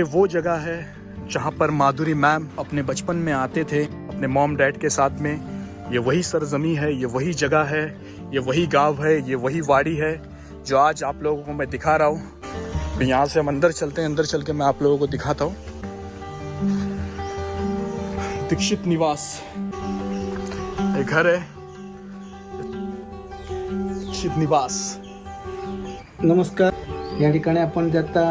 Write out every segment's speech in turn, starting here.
ये वो जगह है जहाँ पर माधुरी मैम अपने बचपन में आते थे अपने मॉम डैड के साथ में। ये वही सरजमी है, ये वही जगह है, ये वही गांव है, ये वही वाड़ी है जो आज आप लोगों को मैं दिखा रहा हूँ। तो यहाँ से हम अंदर चलते हैं, अंदर चल के मैं आप लोगों को दिखाता हूँ। दीक्षित निवास एक घर है, दीक्षित निवास। नमस्कार, या ठिकाणी आपण आता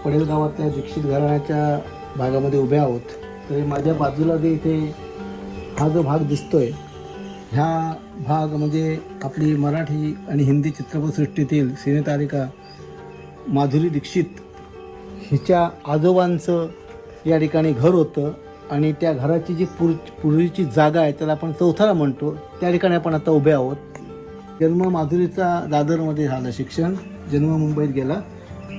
पडेल गावातल्या दीक्षित घराण्याच्या भागामध्ये उभे आहोत. तर माझ्या बाजूला जे इथे हा जो भाग दिसतोय, ह्या भाग म्हणजे आपली मराठी आणि हिंदी चित्रपटसृष्टीतील सिनेतारिका माधुरी दीक्षित हिच्या आजोबांचं या ठिकाणी घर होतं आणि त्या घराची जी पूर्वीची जागा आहे त्याला आपण चौथरा म्हणतो, त्या ठिकाणी आपण आता उभे आहोत. जन्म माधुरीचा दादरमध्ये झालं, शिक्षण जन्म मुंबईत गेला.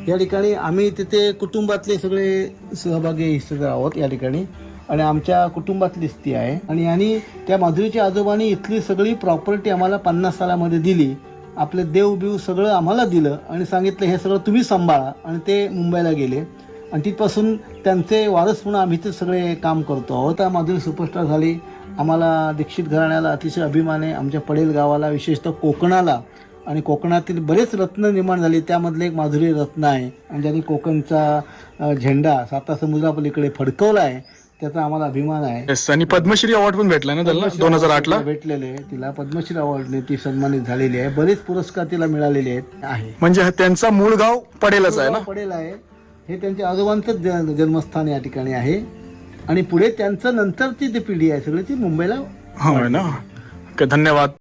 या ठिकाणी आम्ही तिथे कुटुंबातले सगळे सहभागी हिस्सेदार आहोत या ठिकाणी, आणि आमच्या कुटुंबातलीच ती आहे. आणि त्या माधुरीच्या आजोबांनी इथली सगळी प्रॉपर्टी आम्हाला 50 सालामध्ये दिली. आपले देवबिव सगळं आम्हाला दिलं आणि सांगितलं हे सगळं तुम्ही सांभाळा, आणि ते मुंबईला गेले. आणि तिथपासून त्यांचे वारस म्हणून आम्ही ते सगळे काम करतो आहोत. माधुरी सुपरस्टार झाली. आम्हाला दीक्षित घराण्याला अतिशय अभिमान आहे, आमच्या पडेल गावाला, विशेषतः कोकणाला. आणि कोकणातील बरेच रत्न निर्माण झाले, त्यामधले एक माधुरी रत्न आहे. आणि ज्यांनी कोकणचा झेंडा सातासमुद्रापलीकडे फडकवला आहे, त्याचा आम्हाला अभिमान आहे. आणि पद्मश्री अवॉर्ड पण भेटला ना त्याला 2008 भेटलेले. तिला पद्मश्री अवॉर्डने ती सन्मानित झालेली आहे. बरेच पुरस्कार तिला मिळालेले आहेत. म्हणजे त्यांचा मूळ गाव पडेलच आहे ना. पडेल आहे, हे त्यांच्या आजोबांचं जन्मस्थान या ठिकाणी आहे. आणि पुढे त्यांचं नंतरची जी पिढी आहे सगळी ती मुंबईला. हो ना. धन्यवाद.